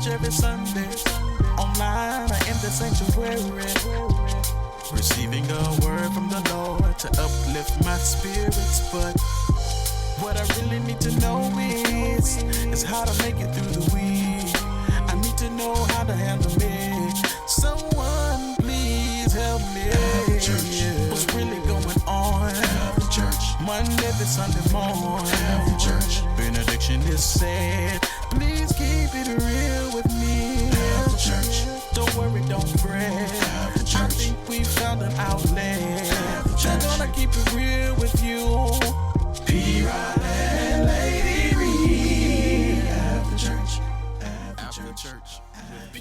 church every Sunday, online or in the sanctuary, receiving a word from the Lord to uplift my spirits. But what I really need to know is how to make it through the week. I need to know how to handle me. Someone please help me. Church. What's really going on? Church. Monday to Sunday morning. Church. Benediction is said. Please keep it real with me. Church. Don't worry, don't fret. I think we found an outlet. I'm gonna keep it real with you. P-Rod and Lady Reed. After church. After church.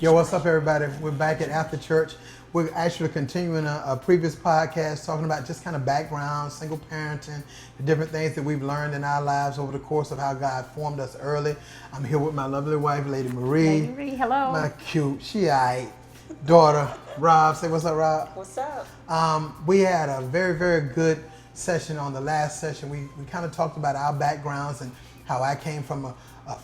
Yo, what's up, everybody? We're back at After Church. We're actually continuing a previous podcast talking about just kind of background, single parenting, the different things that we've learned in our lives over the course of how God formed us early. I'm here with my lovely wife, Lady Marie. Lady Marie, hello. My cute, daughter, Rob. Say what's up, Rob. What's up? We had a very, very good session on the last session. We kind of talked about our backgrounds and how I came from a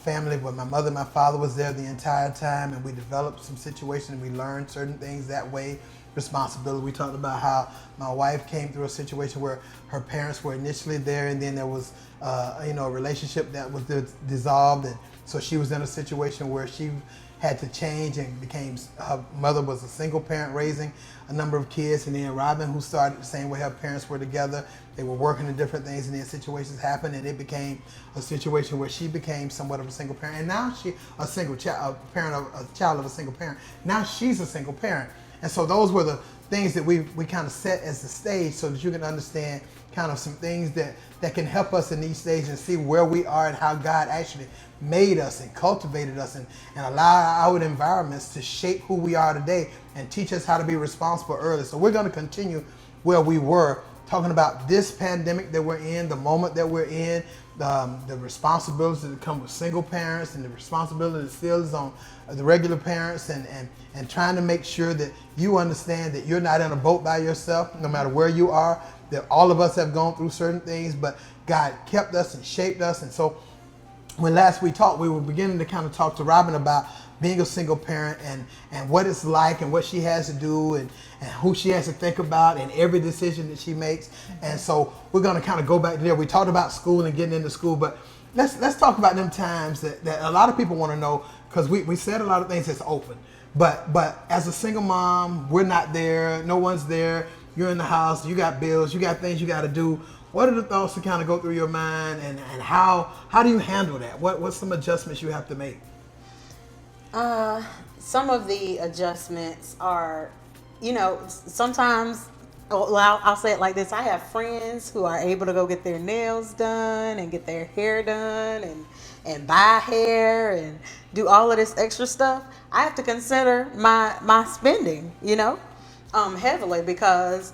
family where my mother and my father was there the entire time, and we developed some situations and we learned certain things that way. Responsibility. We talked about how my wife came through a situation where her parents were initially there, and then there was a relationship that was dissolved, and so she was in a situation where she had to change and her mother was a single parent raising a number of kids, and then Robin, who started the same way her parents were together, they were working in different things, and then situations happened, and it became a situation where she became somewhat of a single parent, and now she a child of a single parent. Now she's a single parent, and so those were the things that we kind of set as the stage so that you can understand kind of some things that can help us in these stages and see where we are and how God actually made us and cultivated us and allow our environments to shape who we are today and teach us how to be responsible early. So we're going to continue where we were, talking about this pandemic that we're in, the moment that we're in, the responsibilities that come with single parents, and the responsibility that still is on the regular parents, and trying to make sure that you understand that you're not in a boat by yourself, no matter where you are, that all of us have gone through certain things, but God kept us and shaped us. And so when last we talked, we were beginning to kind of talk to Robin about being a single parent and what it's like and what she has to do and who she has to think about in every decision that she makes. And so we're going to kind of go back there. We talked about school and getting into school, but let's talk about them times that a lot of people want to know, because we said a lot of things that's open. But as a single mom, we're not there. No one's there. You're in the house. You got bills. You got things you got to do. What are the thoughts that kind of go through your mind, and how do you handle that? What's some adjustments you have to make? Some of the adjustments are, sometimes, I'll say it like this. I have friends who are able to go get their nails done and get their hair done and buy hair and do all of this extra stuff. I have to consider my spending, heavily, because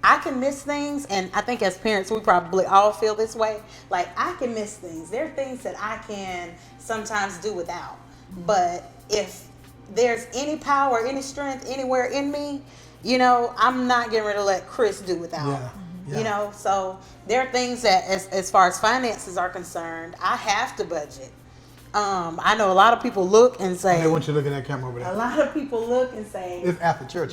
I can miss things, and I think as parents we probably all feel this way. Like, I can miss things. There are things that I can sometimes do without. But if there's any power, any strength anywhere in me, I'm not getting ready to let Chris do without. Yeah. So there are things that as far as finances are concerned, I have to budget. I know a lot of people look and say, I want you to look at that camera over there. A lot of people look and say, it's After Church.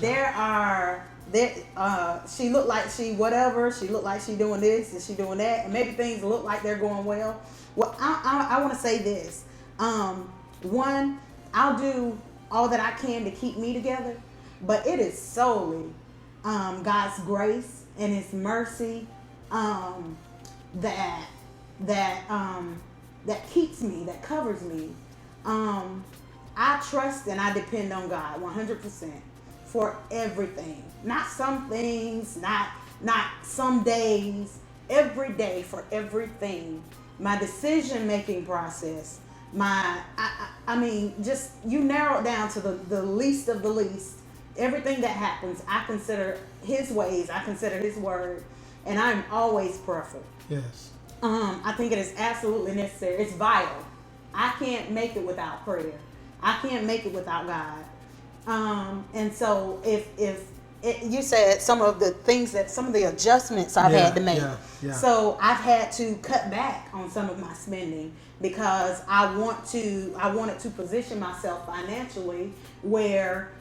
She looked like she whatever. She looked like she doing this and she doing that, and maybe things look like they're going well. Well, I want to say this. One, I'll do all that I can to keep me together, but it is solely God's grace and His mercy that keeps me, that covers me. I trust and I depend on God 100%. For everything, not some things, not some days, every day for everything. My decision-making process, just you narrow it down to the least of the least. Everything that happens, I consider His ways, I consider His word, and I'm always prayerful. Yes. I think it is absolutely necessary. It's vital. I can't make it without prayer. I can't make it without God. And so if you said some of the adjustments I've had to make. Yeah. So I've had to cut back on some of my spending because I wanted to position myself financially where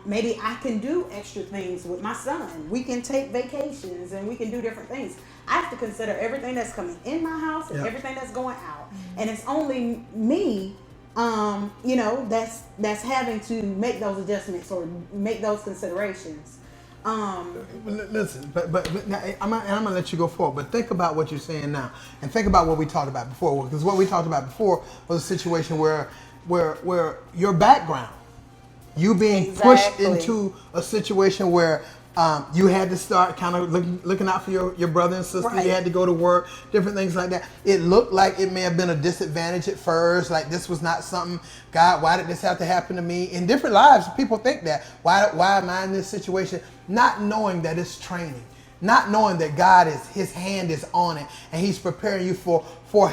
maybe I can do extra things with my son. We can take vacations and we can do different things. I have to consider everything that's coming in my house and everything that's going out. And it's only me, that's having to make those adjustments or make those considerations. Listen, but now, I'm gonna let you go forward. But think about what you're saying now, and think about what we talked about before. Because what we talked about before was a situation where your background, you being pushed into a situation where you had to start kind of looking out for your brother and sister. Right. You had to go to work, different things like that. It looked like it may have been a disadvantage at first, like this was not something, God, why did this have to happen to me? In different lives, people think that. Why am I in this situation? Not knowing that it's training. Not knowing that his hand is on it and he's preparing you for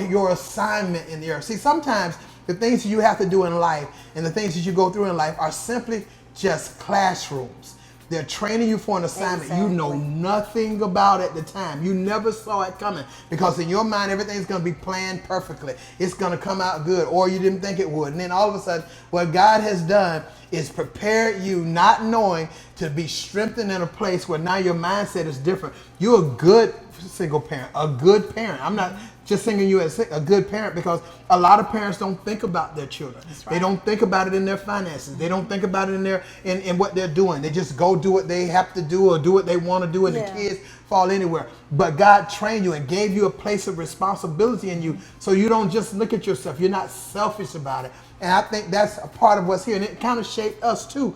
your assignment in the earth. See, sometimes the things that you have to do in life and the things that you go through in life are simply just classrooms. They're training you for an assignment. Exactly. You know nothing about at the time. You never saw it coming because in your mind, everything's going to be planned perfectly. It's going to come out good, or you didn't think it would. And then all of a sudden, what God has done is prepared you, not knowing, to be strengthened in a place where now your mindset is different. You're a good single parent, a good parent. I'm not just singing you as a good parent because a lot of parents don't think about their children. Right. They don't think about it in their finances. They don't think about it in what they're doing. They just go do what they have to do or do what they want to do, and the kids fall anywhere. But God trained you and gave you a place of responsibility in you, so you don't just look at yourself. You're not selfish about it. And I think that's a part of what's here, and it kind of shaped us too.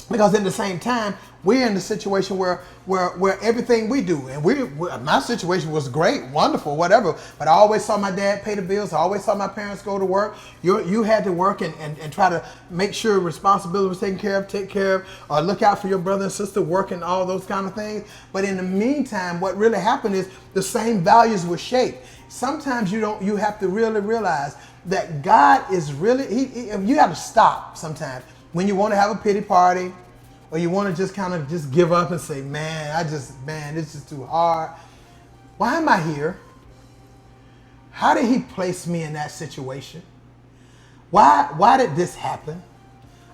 Because at the same time, we're in the situation where everything we do, and my situation was great, wonderful, whatever. But I always saw my dad pay the bills. I always saw my parents go to work. You had to work and try to make sure responsibility was take care of, or look out for your brother and sister, work and all those kind of things. But in the meantime, what really happened is the same values were shaped. Sometimes you have to really realize that God is really, you have to stop sometimes. When you want to have a pity party, or you want to just kind of just give up and say, man, this is too hard. Why am I here? How did he place me in that situation? Why did this happen?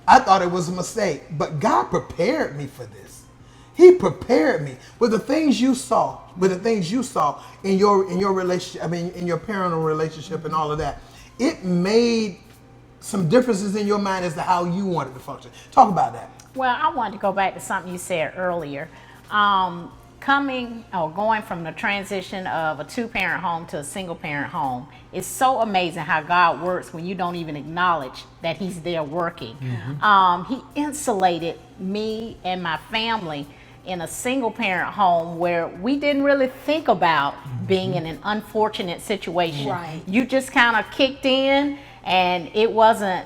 I thought it was a mistake, but God prepared me for this. He prepared me with the things you saw, in your relationship, in your parental relationship and all of that. It made some differences in your mind as to how you wanted to function. Talk about that. Well, I wanted to go back to something you said earlier. Going from the transition of a two-parent home to a single-parent home, it's so amazing how God works when you don't even acknowledge that he's there working. Mm-hmm. He insulated me and my family in a single-parent home where we didn't really think about being in an unfortunate situation. Right. You just kind of kicked in, and it wasn't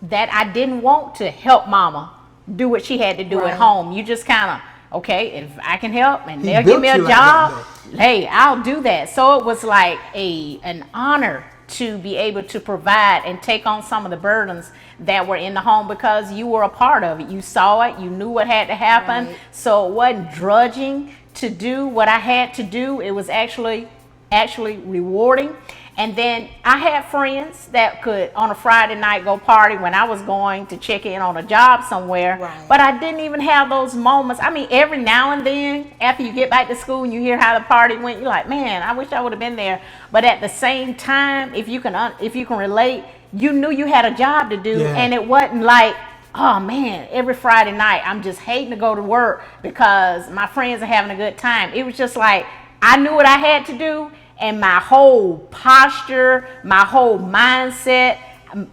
that I didn't want to help mama do what she had to do at home. You just kind of, okay, if I can help and they'll give me a job, hey, I'll do that. So it was like an honor to be able to provide and take on some of the burdens that were in the home because you were a part of it. You saw it, you knew what had to happen. Right. So it wasn't drudging to do what I had to do. It was actually rewarding. And then I had friends that could on a Friday night go party when I was going to check in on a job somewhere. Right. But I didn't even have those moments. Every now and then after you get back to school and you hear how the party went, you're like, man, I wish I would have been there. But at the same time, if you can relate, you knew you had a job to do. Yeah. And it wasn't like, oh man, every Friday night I'm just hating to go to work because my friends are having a good time. It was just like I knew what I had to do. And my whole posture, my whole mindset,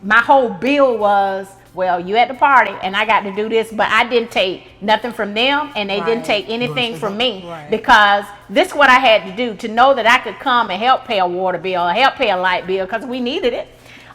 my whole bill was, well, you at the party and I got to do this, but I didn't take nothing from them and they didn't take anything from me because this is what I had to do to know that I could come and help pay a water bill or help pay a light bill because we needed it.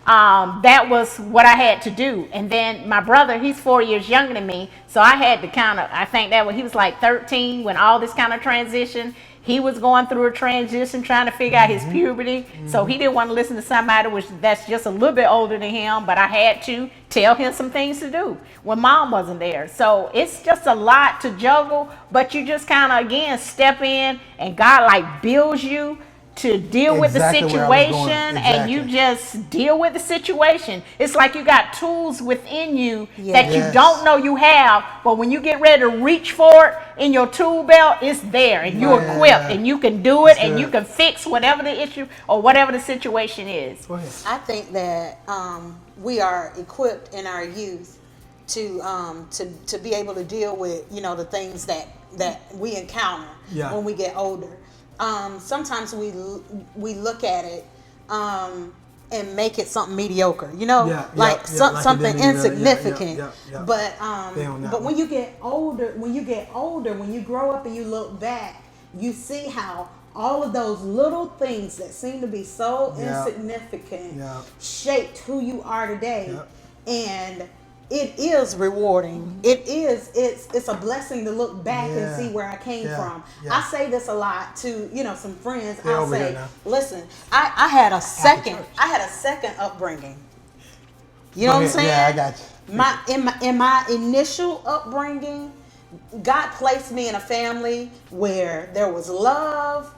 That was what I had to do. And then my brother, he's 4 years younger than me. So I had to he was like 13 when all this kind of transition. He was going through a transition, trying to figure out his puberty. So he didn't want to listen to somebody that's just a little bit older than him. But I had to tell him some things to do when mom wasn't there. So it's just a lot to juggle. But you just kind of, again, step in, and God like builds you to deal with the Exactly where I was going. situation, and you Exactly. just deal with the situation. It's like you got tools within you that you Yes. don't know you have, but when you get ready to reach for it in your tool belt, it's there, and you're Yeah. equipped, and you can do it, That's and you good. can fix whatever the issue or whatever the situation is. Go ahead. I think that we are equipped in our youth to be able to deal with the things that we encounter Yeah. when we get older. Sometimes we look at it and make it something mediocre, Yeah, like yeah, like it something didn't even- insignificant. yeah. But They on that but one. when you get older, when you grow up and you look back, you see how all of those little things that seem to be so Yeah. insignificant Yeah. shaped who you are today. Yeah. And it is rewarding. It's a blessing to look back Yeah. and see where I came Yeah. from. Yeah. I say this a lot to some friends. They're I'll over here say, now. listen, I had a second church. upbringing. You know Go what I'm ahead. saying? Yeah, I got you. In my initial upbringing, God placed me in a family where there was love,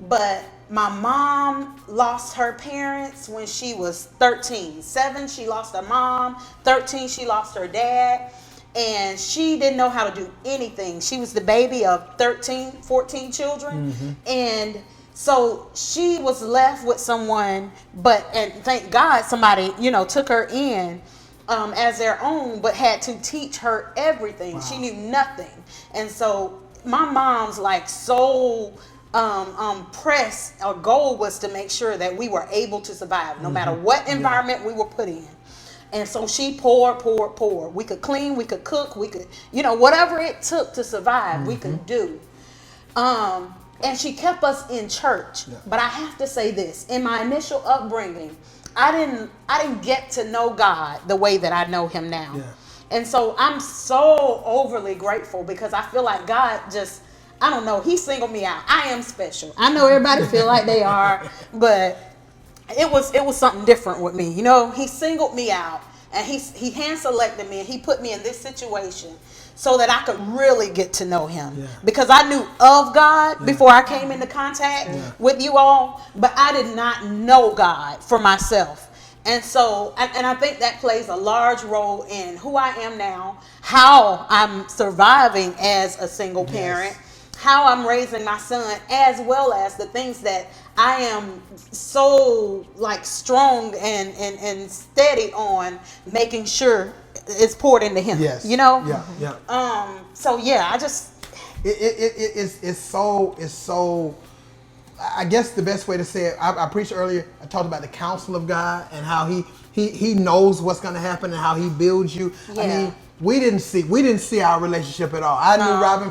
but my mom lost her parents when she was 13. 7, she lost her mom. 13, she lost her dad. And she didn't know how to do anything. She was the baby of 13, 14 children. And so she was left with someone, and thank God somebody, took her in as their own, but had to teach her everything. Wow. She knew nothing. And so my mom's like sole press or goal was to make sure that we were able to survive no matter what environment we were put in. And so she poured. We could clean, we could cook, we could, whatever it took to survive, we could do. And she kept us in church. Yeah. But I have to say this, in my initial upbringing, I didn't get to know God the way that I know him now. Yeah. And so I'm so overly grateful because I feel like God just, I don't know, he singled me out. I am special. I know everybody feel like they are, but it was something different with me. He singled me out, and he hand selected me, and he put me in this situation so that I could really get to know him. Yeah. Because I knew of God before I came into contact with you all, but I did not know God for myself. And so, and I think that plays a large role in who I am now, how I'm surviving as a single parent, how I'm raising my son, as well as the things that I am so strong and steady on making sure it's poured into him. Yes. Yeah. So yeah, I just it's so. I guess the best way to say it, I preached earlier, I talked about the counsel of God and how he knows what's going to happen and how he builds you. Yeah. I mean, we didn't see our relationship at all. I knew Robin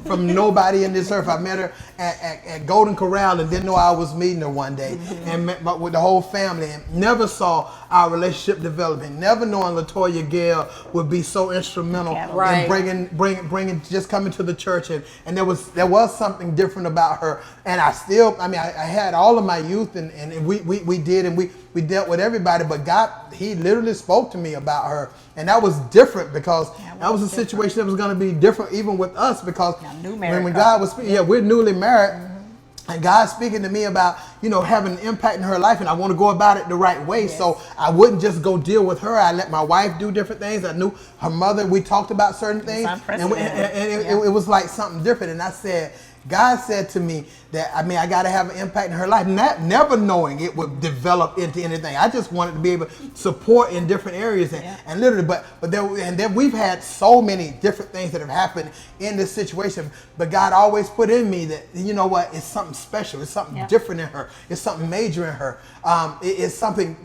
from nobody in this earth. I met her at Golden Corral and didn't know I was meeting her one day, and met with the whole family, and never saw our relationship developing. Never knowing LaToya Gale would be so instrumental in bringing just coming to the church, and there was something different about her. And I had all of my youth, and we dealt with everybody, but God, he literally spoke to me about her. And that was different because that was a situation that was going to be different even with us, because when God was speaking, we're newly married, and God's speaking to me about, having an impact in her life, and I want to go about it the right way. Yes. So I wouldn't just go deal with her. I let my wife do different things. I knew her mother. We talked about certain things, and it was like something different. And I said, God said to me that, I got to have an impact in her life, never knowing it would develop into anything. I just wanted to be able to support in different areas, and literally, but then we've had so many different things that have happened in this situation. But God always put in me that, it's something special. It's something different in her. It's something major in her. It's something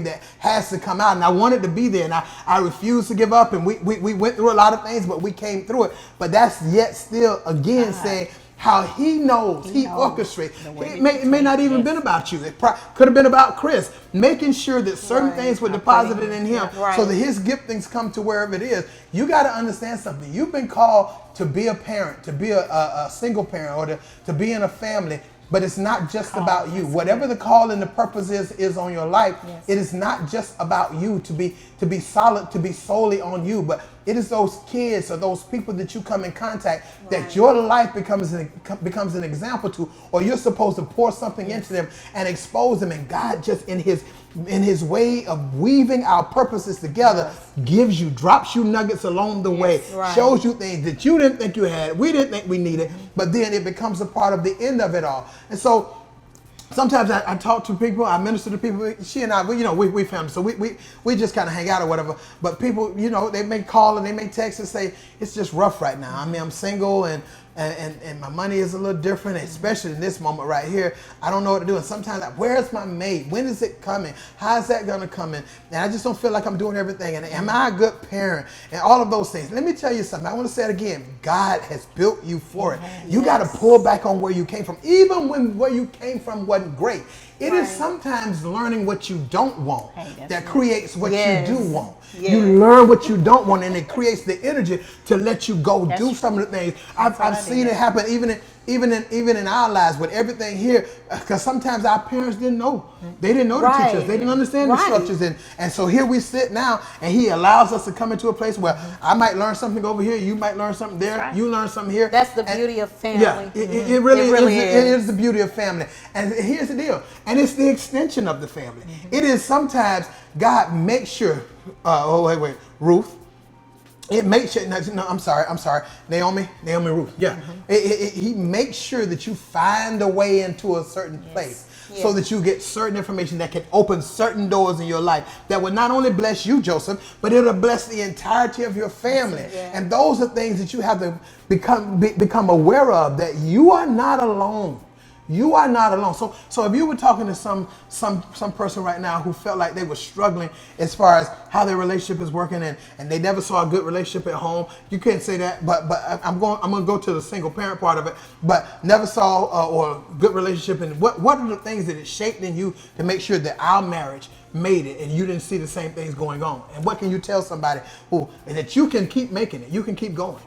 that has to come out, and I wanted to be there, and I refused to give up. And we went through a lot of things, but we came through it. But that's yet still again saying, how he knows, he knows orchestrates. the way It may not even been about you. It could have been about Chris, making sure that certain Right. things were deposited in him Right. so that his giftings come to wherever it is. You got to understand something. You've been called to be a parent, to be a single parent, or to be in a family. But it's not just about you. Whatever the call and the purpose is on your life, it is not just about you to be solid, to be solely on you. But it is those kids or those people that you come in contact that your life becomes an example to, or you're supposed to pour something into them and expose them. And God just in his way of weaving our purposes together, drops you nuggets along the way, right. shows you things that you didn't think you had, we didn't think we needed, but then it becomes a part of the end of it all. And so sometimes I talk to people, I minister to people. She and I, we family, so we just kind of hang out or whatever. But people, they may call and they may text and say, it's just rough right now. I mean, I'm single and my money is a little different, especially in this moment right here. I don't know what to do. And sometimes, where's my mate? When is it coming? How's that going to come in? And I just don't feel like I'm doing everything. And am I a good parent? And all of those things. Let me tell you something. I want to say it again. God has built you for it. You got to pull back on where you came from. Even when where you came from wasn't great. It is sometimes learning what you don't want that creates what you do want. Yes. You learn what you don't want, and it creates the energy to let you go do some of the things. I've seen it happen even in our lives with everything here, because sometimes our parents didn't know. They didn't know the teachers. They didn't understand the structures. And so here we sit now, and he allows us to come into a place where I might learn something over here, you might learn something there, you learn something here. That's the beauty of family. Yeah, it really is. It is the beauty of family. And here's the deal. And it's the extension of the family. It is sometimes God makes sure, Ruth. It makes sure, no, I'm sorry. Naomi Ruth. Yeah. He makes sure that you find a way into a certain place so that you get certain information that can open certain doors in your life that will not only bless you, Joseph, but it'll bless the entirety of your family. And those are things that you have to become aware of, that you are not alone. You are not alone. So if you were talking to some person right now who felt like they were struggling as far as how their relationship is working and they never saw a good relationship at home, you can't say that. But I'm going to go to the single parent part of it. But never saw or good relationship, and what are the things that it shaped in you to make sure that our marriage made it and you didn't see the same things going on? And what can you tell somebody that you can keep making it, you can keep going?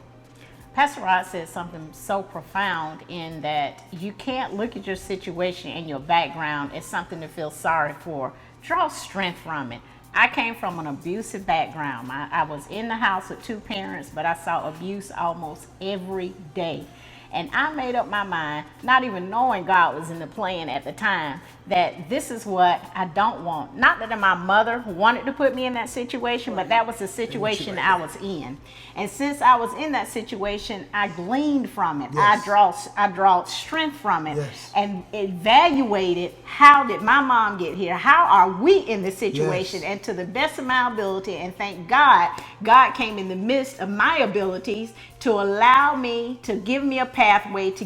Pastor Rod said something so profound in that you can't look at your situation and your background as something to feel sorry for. Draw strength from it. I came from an abusive background. I was in the house with two parents, but I saw abuse almost every day. And I made up my mind, not even knowing God was in the plan at the time, that this is what I don't want. Not that my mother wanted to put me in that situation, but that was the situation I was in. And since I was in that situation, I gleaned from it. Yes. I draw strength from it, Yes. and evaluated, how did my mom get here? How are we in this situation? Yes. And to the best of my ability, and thank God, God came in the midst of my abilities to allow me, to give me a pathway, to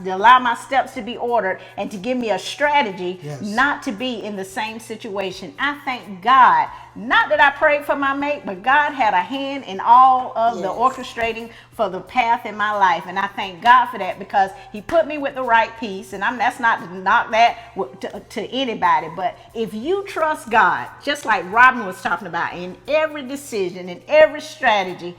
allow my steps to be ordered, and to give me a strategy not to be in the same situation. I thank God, not that I prayed for my mate, but God had a hand in all of the orchestrating for the path in my life. And I thank God for that, because he put me with the right piece. And that's not to knock that to anybody, but if you trust God, just like Robin was talking about, in every decision, in every strategy,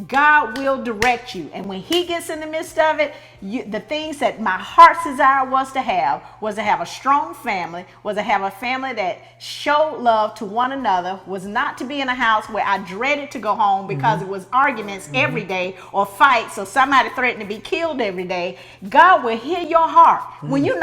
God will direct you. And when he gets in the midst of it, the things that my heart's desire was to have a strong family, was to have a family that showed love to one another, was not to be in a house where I dreaded to go home because it was arguments every day, or fights, or somebody threatened to be killed every day. God will hear your heart. When you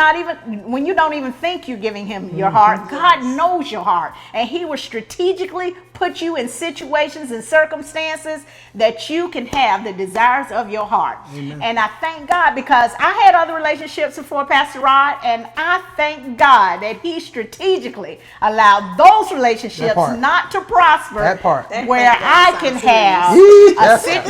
don't even think you're giving him your heart, God knows your heart, and he will strategically put you in situations and circumstances that you can have the desires of your heart. And I thank God, because I had other relationships before Pastor Rod, and I thank God that he strategically allowed those relationships not to prosper, where I can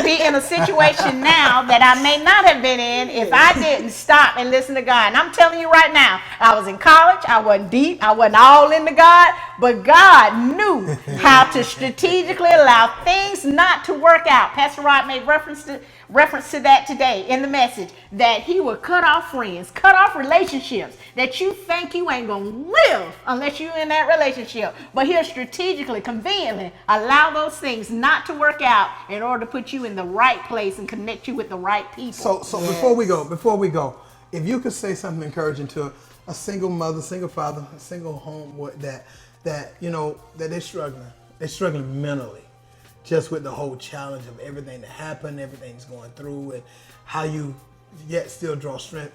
be in a situation now that I may not have been in if I didn't stop and listen to God. And I'm telling you right now, I was in college, I wasn't deep, I wasn't all into God, but God knew how to strategically allow things not to work out. Pastor Rod made reference to reference to that today in the message, that he will cut off friends, cut off relationships that you think you ain't gonna live unless you're in that relationship. But he'll strategically, conveniently allow those things not to work out in order to put you in the right place and connect you with the right people. So before we go, if you could say something encouraging to a single mother, single father, a single home that you know that they're struggling mentally, just with the whole challenge of everything that happened, everything's going through, and how you yet still draw strength.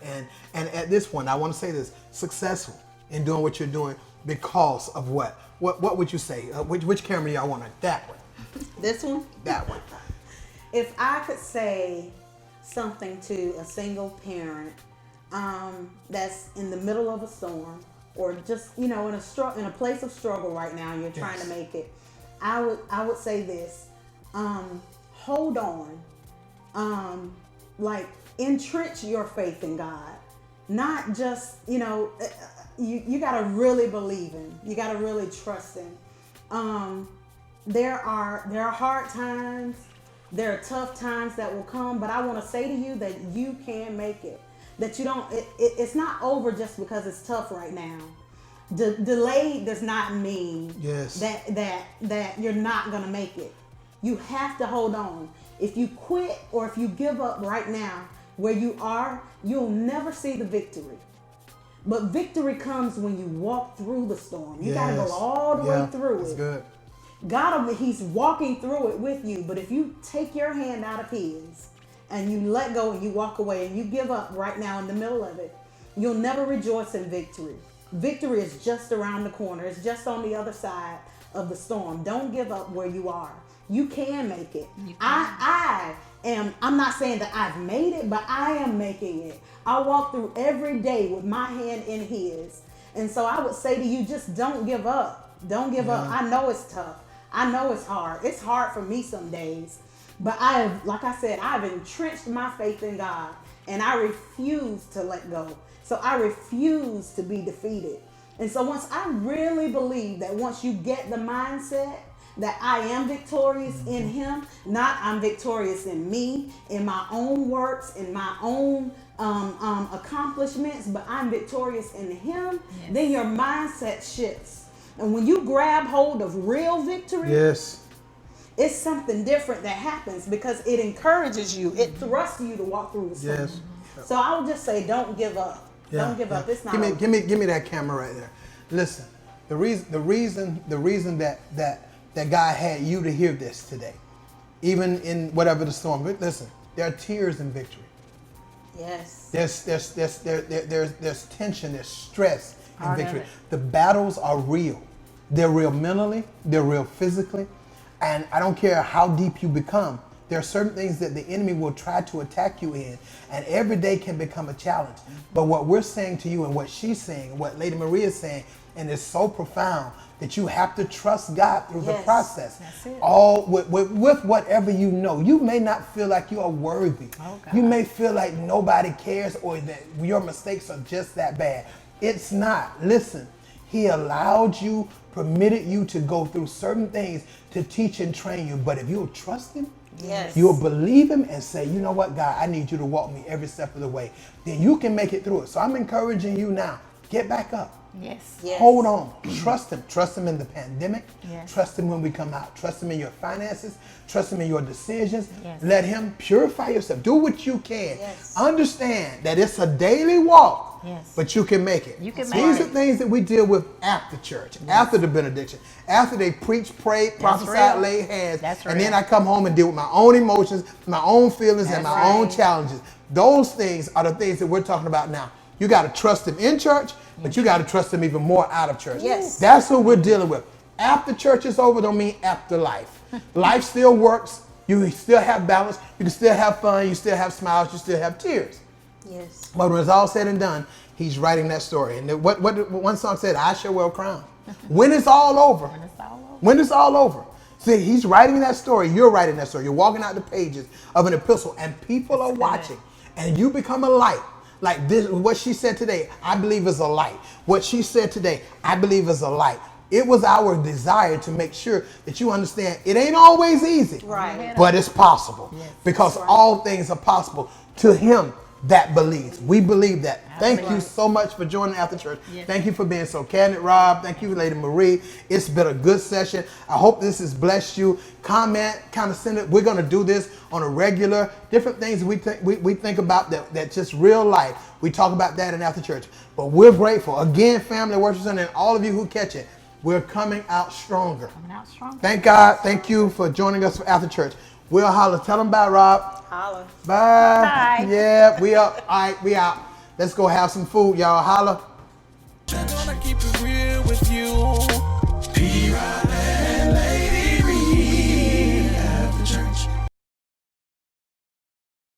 And at this point, I want to say this: successful in doing what you're doing because of what? What would you say? Which camera y'all want? That one. This one? That one. If I could say something to a single parent that's in the middle of a storm, or just in a place of struggle right now, and you're trying to make it, I would say this: hold on, like entrench your faith in God. Not just you got to really believe Him. You got to really trust Him. There are hard times. There are tough times that will come, but I want to say to you that you can make it. That you don't. It's not over just because it's tough right now. Delay does not mean that you're not gonna make it. You have to hold on. If you quit or if you give up right now where you are, you'll never see the victory. But victory comes when you walk through the storm. You gotta go all the way through that's it. Good. God, He's walking through it with you. But if you take your hand out of His and you let go and you walk away and you give up right now in the middle of it, you'll never rejoice in victory. Victory is just around the corner. It's just on the other side of the storm. Don't give up where you are. You can make it. I'm not saying that I've made it, but I am making it. I walk through every day with my hand in His. And so I would say to you, just don't give up. Don't give up. I know it's tough. I know it's hard. It's hard for me some days. But like I said, I've entrenched my faith in God, and I refuse to let go. So I refuse to be defeated. And so once I really believe that once you get the mindset that I am victorious in Him, not I'm victorious in me, in my own works, in my own accomplishments, but I'm victorious in Him, then your mindset shifts. And when you grab hold of real victory, it's something different that happens because it encourages you. It thrusts you to walk through the storm. So I would just say, don't give up. Don't give up. It's not. Give me that camera right there. Listen, the reason that God had you to hear this today, even in whatever the storm. But listen, there are tears in victory. Yes. There's tension. There's stress in victory. The battles are real. They're real mentally. They're real physically. And I don't care how deep you become. There are certain things that the enemy will try to attack you in, and every day can become a challenge. But what we're saying to you and what she's saying, what Lady Maria is saying, and it's so profound that you have to trust God through the process. That's it. All with whatever you know. You may not feel like you are worthy. You may feel like nobody cares or that your mistakes are just that bad. It's not. Listen, He allowed you, permitted you to go through certain things to teach and train you. But if you'll trust Him, you'll believe Him and say, you know what, God, I need you to walk me every step of the way. Then you can make it through it. So I'm encouraging you now, get back up. Yes. Hold on. Trust Him. Trust Him in the pandemic. Yes. Trust Him when we come out. Trust Him in your finances. Trust Him in your decisions. Yes. Let Him purify yourself. Do what you can. Understand that it's a daily walk. But you can make it. These are things that we deal with after church, after the benediction, after they preach, pray, prophesy, lay hands, and then I come home and deal with my own emotions, my own feelings, and my own challenges. Those things are the things that we're talking about now. You got to trust Him in church, but you got to trust Him even more out of church. That's what we're dealing with. After church is over don't mean after life. Life still works. You still have balance. You can still have fun. You still have smiles. You still have tears. Yes. But when it's all said and done, He's writing that story. And what one song said, I shall wear a crown. When it's all over. When it's all over. See, He's writing that story. You're writing that story. You're walking out the pages of an epistle and people are watching. And you become a light. Like this, what she said today, I believe is a light. What she said today, I believe is a light. It was our desire to make sure that you understand it ain't always easy, Right. but it's possible because That's right. all things are possible to him that believes. We believe that. Thank you so much for joining After Church. Thank you for being so candid, Rob. Thank you, Lady Marie. It's been a good session. I hope this has blessed you. Comment, kind of send it. We're going to do this on a regular, different things we think about that just real life. We talk about that in After Church. But we're grateful. Again, family, worship center, and all of you who catch it, we're coming out stronger. Coming out strong. Thank God. Thank you for joining us for After Church. We'll holler. Tell them bye, Rob. Holla. Bye. Bye. Yeah, we up. All right, we out. Let's go have some food, y'all. Holla. I'm gonna keep it